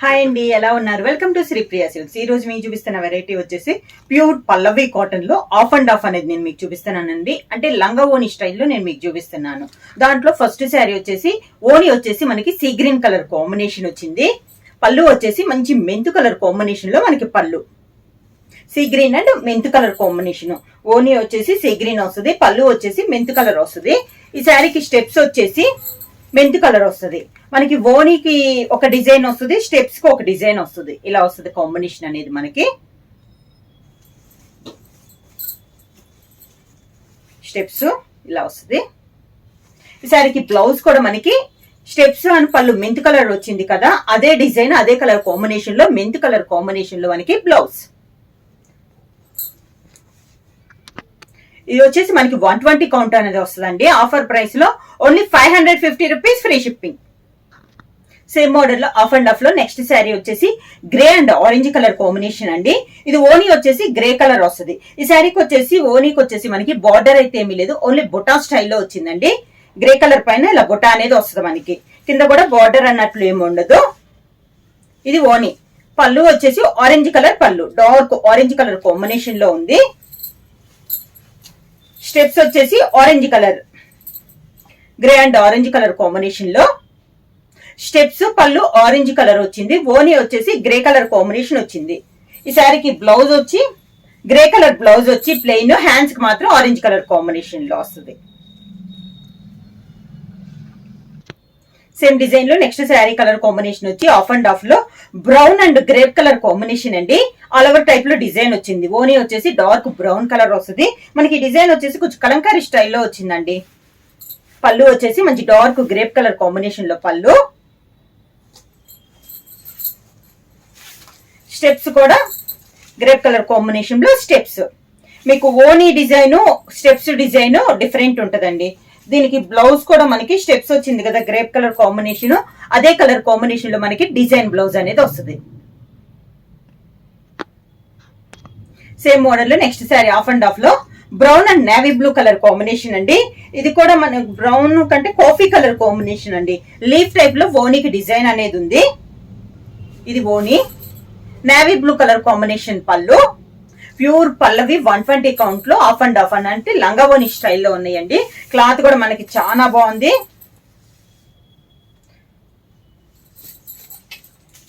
Hi అండి, ఎలా ఉన్నారు? Welcome to Sripriya silks. ఈ రోజు మీకు చూపిస్తున్న వెరైటీ వచ్చేసి ప్యూర్ పల్లవి కాటన్ లో ఆఫ్ అండ్ ఆఫ్ అనేది నేను మీకు చూపిస్తున్నానండి. అంటే లంగా ఓని స్టైల్లో నేను మీకు చూపిస్తున్నాను. దాంట్లో ఫస్ట్ శారీ వచ్చేసి ఓని వచ్చేసి మనకి సీ గ్రీన్ కలర్ కాంబినేషన్ వచ్చింది. పళ్ళు వచ్చేసి మంచి మెంతు కలర్ కాంబినేషన్ లో మనకి పళ్ళు సీ గ్రీన్ అండ్ మెంతు కలర్ కాంబినేషన్. ఓని వచ్చేసి సీ గ్రీన్ వస్తుంది, పళ్ళు వచ్చేసి మెంతు కలర్ వస్తుంది. ఈ శారీకి స్టెప్స్ వచ్చేసి మెంతు కలర్ వస్తుంది. మనకి ఓనికి ఒక డిజైన్ వస్తుంది, స్టెప్స్ కి ఒక డిజైన్ వస్తుంది. ఇలా వస్తుంది కాంబినేషన్ అనేది మనకి. స్టెప్స్ ఇలా వస్తుంది. ఈ శారీకి బ్లౌజ్ కూడా మనకి స్టెప్స్ అని పళ్ళు మెంతు కలర్ వచ్చింది కదా, అదే డిజైన్ అదే కలర్ కాంబినేషన్ లో మెంతు కలర్ కాంబినేషన్ లో మనకి బ్లౌజ్. ఇది వచ్చేసి మనకి 120 కౌంట్ అనేది వస్తుందండి. ఆఫర్ ప్రైస్ లో only 550 rupees free shipping. Same model లో ఆఫ్ అండ్ ఆఫ్ లో నెక్స్ట్ శారీ వచ్చేసి grey and orange colour combination అండి. ఇది ఓనీ వచ్చేసి గ్రే కలర్ వస్తుంది. ఈ శారీకి వచ్చేసి ఓనీకి వచ్చేసి మనకి బార్డర్ అయితే ఏమీ లేదు, ఓన్లీ బొటా స్టైల్లో వచ్చిందండి. గ్రే కలర్ పైన ఇలా బొటా అనేది వస్తుంది మనకి, కింద కూడా బార్డర్ అన్నట్లు ఏమి ఉండదు. ఇది ఓనీ. పళ్ళు వచ్చేసి ఆరెంజ్ కలర్ పళ్ళు, డార్క్ ఆరెంజ్ కలర్ కాంబినేషన్ లో ఉంది. స్టెప్స్ వచ్చేసి orange colour, grey and orange colour combination లో స్టెప్స్, పళ్ళు ఆరెంజ్ కలర్ వచ్చింది. ఓనీ వచ్చేసి గ్రే కలర్ కాంబినేషన్ వచ్చింది. ఈ శారీకి బ్లౌజ్ వచ్చి గ్రే కలర్ బ్లౌజ్ వచ్చి ప్లెయిన్, హ్యాండ్స్ కి మాత్రం ఆరెంజ్ కలర్ కాంబినేషన్ లో వస్తుంది. సేమ్ డిజైన్ లో నెక్స్ట్ శారీ కలర్ కాంబినేషన్ వచ్చి ఆఫ్ అండ్ ఆఫ్ లో brown and grape colour combination అండి. ఆల్ ఓవర్ టైప్ లో డిజైన్ వచ్చింది. ఓనీ వచ్చేసి డార్క్ బ్రౌన్ కలర్ వస్తుంది. మనకి డిజైన్ వచ్చేసి కొంచెం కలంకారీ స్టైల్లో వచ్చిందండి. పళ్ళు వచ్చేసి మంచి డార్క్ గ్రేప్ కలర్ కాంబినేషన్ లో పళ్ళు. స్టెప్స్ కూడా గ్రేప్ కలర్ కాంబినేషన్ లో స్టెప్స్. మీకు ఓనీ డిజైన్ స్టెప్స్ డిజైన్ డిఫరెంట్ ఉంటదండి. దీనికి బ్లౌజ్ కూడా మనకి స్టెప్స్ వచ్చింది కదా గ్రేప్ కలర్ కాంబినేషన్, అదే కలర్ కాంబినేషన్ లో మనకి డిజైన్ బ్లౌజ్ అనేది వస్తుంది. సేమ్ మోడల్ లో next sari half and half లో brown and navy blue colour combination అండి. ఇది కూడా మన బ్రౌన్ కంటే కాఫీ కలర్ కాంబినేషన్ అండి. లీఫ్ టైప్ లో ఓనీకి డిజైన్ అనేది ఉంది. ఇది ఓనీ. నేవీ బ్లూ కలర్ కాంబినేషన్ పళ్ళు. ప్యూర్ పల్లవి 120 కౌంట్ లో ఆఫ్ అండ్ ఆఫ్ అని అంటే లంగావోని స్టైల్లో ఉన్నాయండి. క్లాత్ కూడా మనకి చాలా బాగుంది.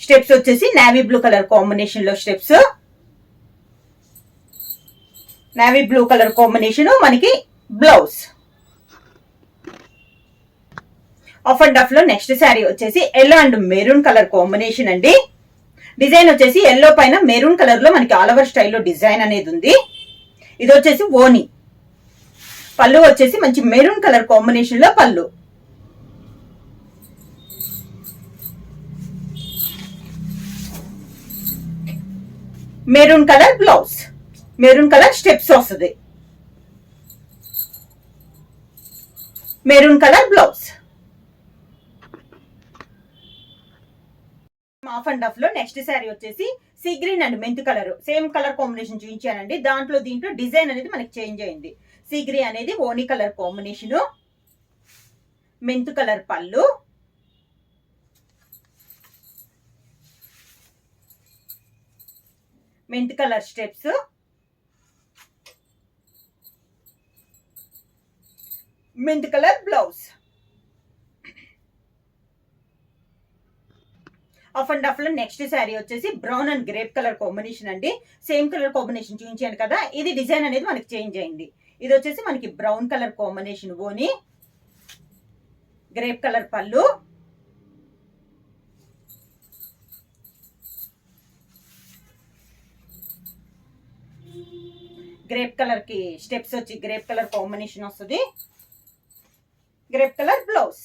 స్టెప్స్ వచ్చేసి నేవీ బ్లూ కలర్ కాంబినేషన్ లో steps, navy blue colour combination మనకి బ్లౌజ్. ఆఫ్ అండ్ ఆఫ్ లో నెక్స్ట్ శారీ వచ్చేసి yellow and maroon colour combination అండి. డిజైన్ వచ్చేసి ఎల్లో పైన మెరూన్ కలర్ లో మనకి ఆల్ ఓవర్ స్టైల్లో డిజైన్ అనేది ఉంది. ఇది వచ్చేసి ఓనీ. పళ్ళు వచ్చేసి మంచి మెరూన్ కలర్ కాంబినేషన్ లో పళ్ళు. Maroon colour blouse, maroon colour steps వస్తుంది. Maroon colour blouse. Half and half లో నెక్స్ట్ శారీ వచ్చేసి సీ గ్రీన్ అండ్ మెంతు కలర్, సేమ్ కలర్ కాంబినేషన్ చూపించానండి. దీంట్లో డిజైన్ అనేది మనకి చేంజ్ అయింది. సీ గ్రీన్ అనేది ఓనీ కలర్ కాంబినేషన్, మెంతు కలర్ పళ్ళు, మెంతు కలర్ స్టెప్స్, మెంతు colour blouse. Half and half లో నెక్స్ట్ శారీ వచ్చేసి brown and grape colour combination అండి. సేమ్ కలర్ కాంబినేషన్ చూపించాను కదా, ఇది డిజైన్ అనేది మనకి చేంజ్ అయింది. ఇది వచ్చేసి మనకి బ్రౌన్ కలర్ కాంబినేషన్ ఓని, గ్రేప్ కలర్ పళ్ళు, గ్రేప్ కలర్ కి స్టెప్స్ వచ్చి గ్రేప్ కలర్ కాంబినేషన్ వస్తుంది. Grape colour blouse.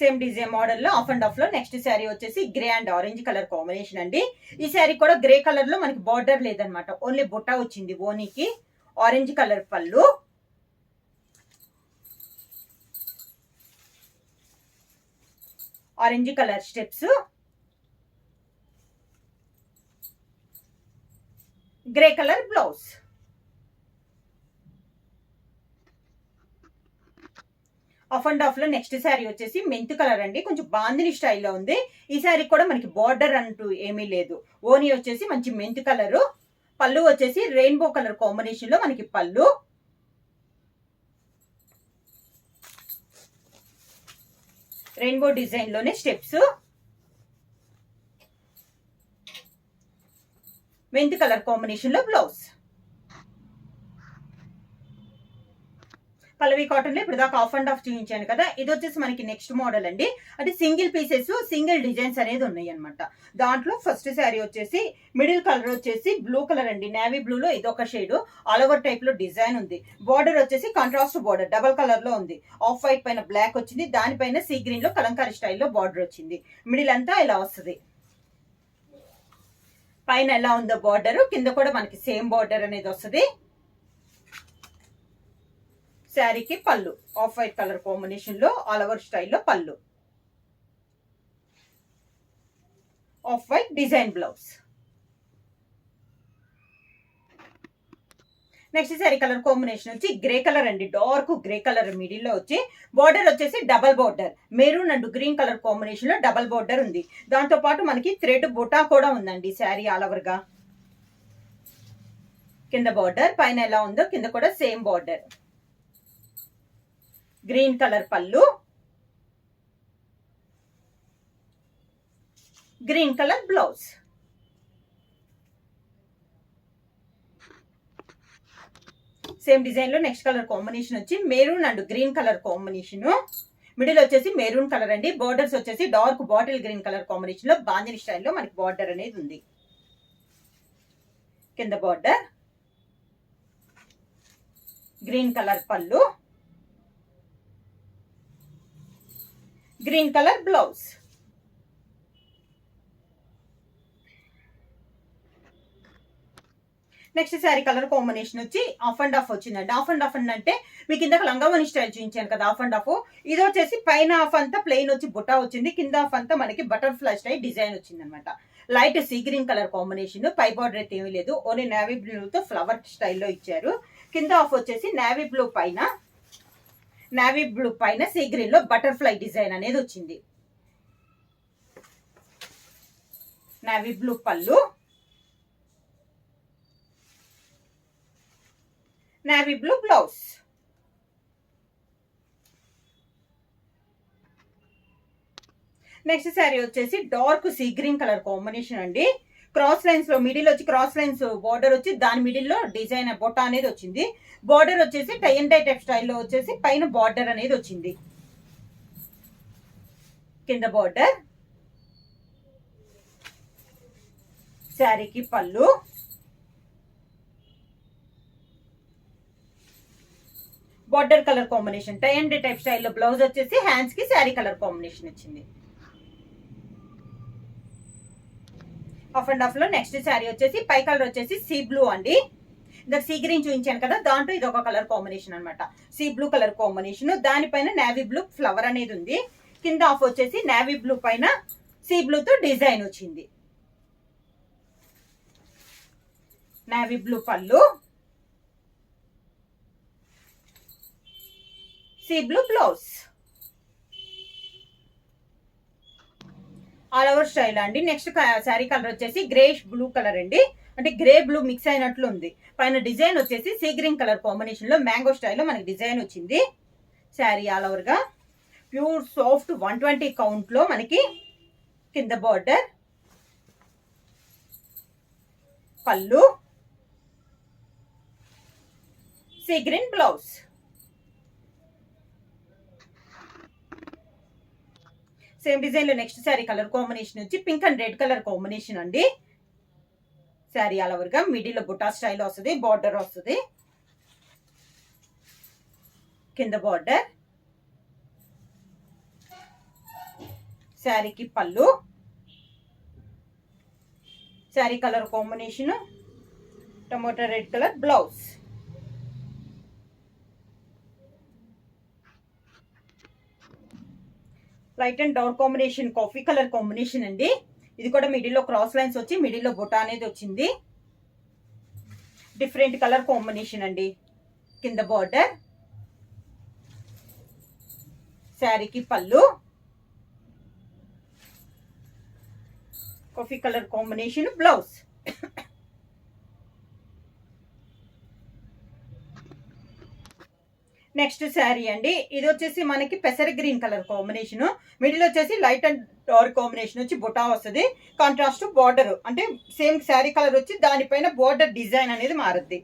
Same design model లో ఆఫ్ అండ్ ఆఫ్ లో నెక్స్ట్ శారీ వచ్చేసి grey and orange colour combination అండి. ఈ శారీ కూడా గ్రే కలర్ లో మనకి బార్డర్ లేదనమాట, ఓన్లీ బుట్ట వచ్చింది ఓనీకి. ఆరెంజ్ కలర్ పళ్ళు, orange colour steps, grey colour blouse. Half and half లో నెక్స్ట్ శారీ వచ్చేసి మెంత్ కలర్ అండి, కొంచెం బాందిని స్టైల్లో ఉంది. ఈ శారీ కూడా మనకి బార్డర్ అంటూ ఏమీ లేదు, ఓనీ వచ్చేసి మంచి మెంత్ కలర్. పళ్ళు వచ్చేసి రెయిన్బో కలర్ కాంబినేషన్ లో మనకి పళ్ళు. రెయిన్బో డిజైన్ లోనే స్టెప్స్. మెంత్ కలర్ కాంబినేషన్ లో బ్లౌజ్. పల్లవి కాటన్ లో ఇప్పుడు దాకా ఆఫ్ అండ్ ఆఫ్ చూపించాను కదా, ఇది వచ్చేసి మనకి నెక్స్ట్ మోడల్ అండి. అంటే సింగిల్ పీసెస్ సింగిల్ డిజైన్స్ అనేది ఉన్నాయి అనమాట. దాంట్లో ఫస్ట్ శారీ వచ్చేసి మిడిల్ కలర్ వచ్చేసి బ్లూ కలర్ అండి, నేవీ బ్లూ లో ఇదొక షేడ్, ఆల్ ఓవర్ టైప్ లో డిజైన్ ఉంది. బార్డర్ వచ్చేసి కాంట్రాస్ట్ బార్డర్ డబల్ కలర్ లో ఉంది. ఆఫ్ వైట్ పైన బ్లాక్ వచ్చింది, దానిపైన సీ గ్రీన్ లో కలంకారీ స్టైల్లో బార్డర్ వచ్చింది. మిడిల్ అంతా ఇలా వస్తుంది. పైన ఎలా ఉందో బార్డర్, కింద కూడా మనకి సేమ్ బార్డర్ అనేది వస్తుంది. శారీకి పళ్ళు ఆఫ్ వైట్ కలర్ కాంబినేషన్ లో ఆల్ ఓవర్ స్టైల్లో పళ్ళు. Off white design blouse. Next sari colour combination వచ్చి గ్రే కలర్ అండి, డార్క్ గ్రే కలర్ మిడిల్ లో వచ్చి బార్డర్ వచ్చేసి double border, maroon and green colour combination లో డబల్ బార్డర్ ఉంది. దాంతో పాటు మనకి థ్రెడ్ బుటా కూడా ఉందండి శారీ ఆల్ ఓవర్ గా. కింద బార్డర్ పైన ఎలా ఉందో కింద కూడా సేమ్ బార్డర్. గ్రీన్ కలర్ పళ్ళు, green colour blouse. Same design లో నెక్స్ట్ కలర్ కాంబినేషన్ వచ్చి maroon and green colour combination. Middle వచ్చేసి మెరూన్ కలర్ అండి, బోర్డర్స్ వచ్చేసి dark bottle green colour combination లో బాందిని స్టైల్లో మనకి బార్డర్ అనేది ఉంది. కింద బార్డర్, గ్రీన్ కలర్ పళ్ళు, green colour blouse. Next sari colour combination వచ్చి ఆఫ్ అండ్ ఆఫ్ వచ్చిందండి. ఆఫ్ అండ్ ఆఫ్ అంటే మీకు ఇందాక లంగావని స్టైల్ చూపించాను కదా ఆఫ్ అండ్ ఆఫ్, ఇది వచ్చేసి పైన ఆఫ్ అంతా ప్లెయిన్ వచ్చి బుట్టా వచ్చింది, కింద ఆఫ్ అంతా మనకి బటర్ఫ్లై స్టైల్ డిజైన్ వచ్చింది అనమాట. Light sea green colour combination, పై బార్డర్ అయితే ఏమీ లేదు, ఓన్లీ నేవీ బ్లూతో ఫ్లవర్ స్టైల్లో ఇచ్చారు. కింద ఆఫ్ వచ్చేసి నేవీ బ్లూ పైన సీ గ్రీన్ లో బటర్ఫ్లై డిజైన్ అనేది వచ్చింది. నేవీ బ్లూ పళ్ళు, navy blue blouse. Next sari వచ్చేసి dark sea green colour combination అండి. క్రాస్ లైన్స్ లో మిడిల్ వచ్చి క్రాస్ లైన్స్ బార్డర్ వచ్చి దాని మిడిల్ లో డిజైన్ బొట్ట అనేది వచ్చింది. బార్డర్ వచ్చేసి టై అండ్ డై టైప్ స్టైల్లో వచ్చేసి పైన బార్డర్ అనేది వచ్చింది. కింద బార్డర్, శారీకి పళ్ళు, border colour combination tie and type స్టైల్లో బ్లౌజ్ వచ్చేసి హ్యాండ్స్ కి శారీ కలర్ కాంబినేషన్ వచ్చింది. ఆఫ్ అండ్ ఆఫ్ లో నెక్స్ట్ శారీ వచ్చేసి పై కలర్ వచ్చేసి సీ బ్లూ అండి. ఇందాక సీ గ్రీన్ చూపించాను కదా, దాంట్లో ఇది ఒక కలర్ కాంబినేషన్ అనమాట. సీ బ్లూ కలర్ కాంబినేషన్, దానిపైన నేవీ బ్లూ ఫ్లవర్ అనేది ఉంది. కింద ఆఫ్ వచ్చేసి నేవీ బ్లూ పైన సీ బ్లూతో డిజైన్ వచ్చింది. నేవీ బ్లూ పళ్ళు, sea blue blouse. All over style అండి. నెక్స్ట్ శారీ కలర్ వచ్చేసి గ్రేష్ బ్లూ కలర్ అండి, అంటే గ్రే బ్లూ మిక్స్ అయినట్లు ఉంది. పైన డిజైన్ వచ్చేసి సీ గ్రీన్ కలర్ కాంబినేషన్ లో మ్యాంగో స్టైల్లో మనకి డిజైన్ వచ్చింది. శారీ ఆల్ ఓవర్ గా ప్యూర్ సాఫ్ట్ 120 కౌంట్ లో మనకి. కింద బార్డర్, పళ్ళు, sea green blouse. Same design లో నెక్స్ట్ శారీ కలర్ కాంబినేషన్ వచ్చి pink and red colour combination అండి. శారీ ఆల్ ఓవర్ గా మిడిల్ లో బుటా స్టైల్ వస్తుంది, బార్డర్ వస్తుంది. కింద బార్డర్, శారీకి పళ్ళు, sari colour combination tomato red colour blouse. Light and dark combination coffee colour combination అండి. ఇది కూడా మిడిల్ లో క్రాస్ లైన్స్ వచ్చి మిడిల్ లో బుటా అనేది వచ్చింది. డిఫరెంట్ కలర్ కాంబినేషన్ అండి. కింద బార్డర్, శారీకి పళ్ళు, coffee colour combination blouse. Next sari అండి, ఇది వచ్చేసి మనకి పెసర గ్రీన్ కలర్ కాంబినేషన్, మిడిల్ వచ్చేసి లైట్ అండ్ డార్క్ కాంబినేషన్ వచ్చి బుటా వస్తుంది. కాంట్రాస్ట్ బార్డర్ అంటే సేమ్ శారీ కలర్ వచ్చి దానిపైన బార్డర్ డిజైన్ అనేది మారుద్ది.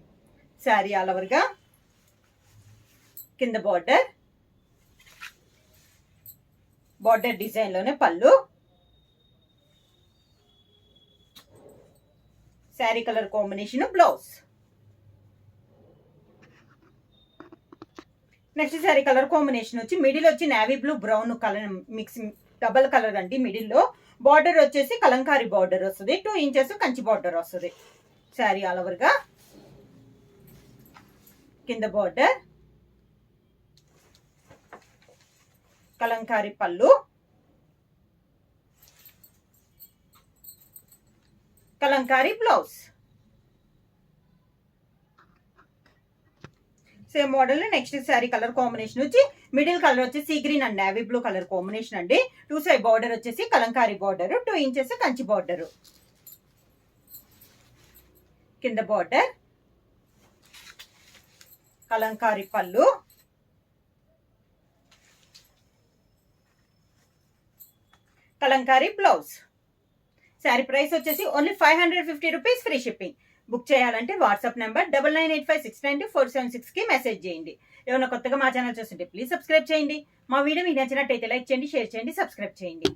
శారీ ఆల్ ఓవర్ గా కింద బార్డర్ డిజైన్ లోనే పళ్ళు, sari colour combination blouse. Next sari colour combination వచ్చి మిడిల్ వచ్చి navy blue brown colour mixing double colour అండి. మిడిల్ లో బార్డర్ వచ్చేసి కలంకారీ బార్డర్ వస్తుంది, 2 ఇంచెస్ కంచి బార్డర్ వస్తుంది. శారీ ఆల్ ఓవర్ గా కింద బార్డర్, కలంకారీ పళ్ళు, Kalamkari blouse. Same model next sari colour combination వచ్చి మిడిల్ కలర్ వచ్చి see green and navy blue colour combination అండి. 2 సైడ్ బార్డర్ వచ్చేసి Kalamkari border, 2 inches Kanchi border. కింద బార్డర్, కలంకారీ పళ్ళు, కలంకారీ బ్లౌజ్. శారీ ప్రైస్ వచ్చేసి only 550 rupees, free shipping. Book చేయాలంటే వాట్సాప్ నెంబర్ 9985692476 కి మెసేజ్ చేయండి. ఏమైనా కొత్తగా మా ఛానల్ చూస్తుంటే ప్లీజ్ సబ్స్క్రైబ్ చేయండి. మా వీడియో మీకు నచ్చినట్టయితే లైక్ చేయండి, షేర్ చేయండి, సబ్స్క్రైబ్ చేయండి.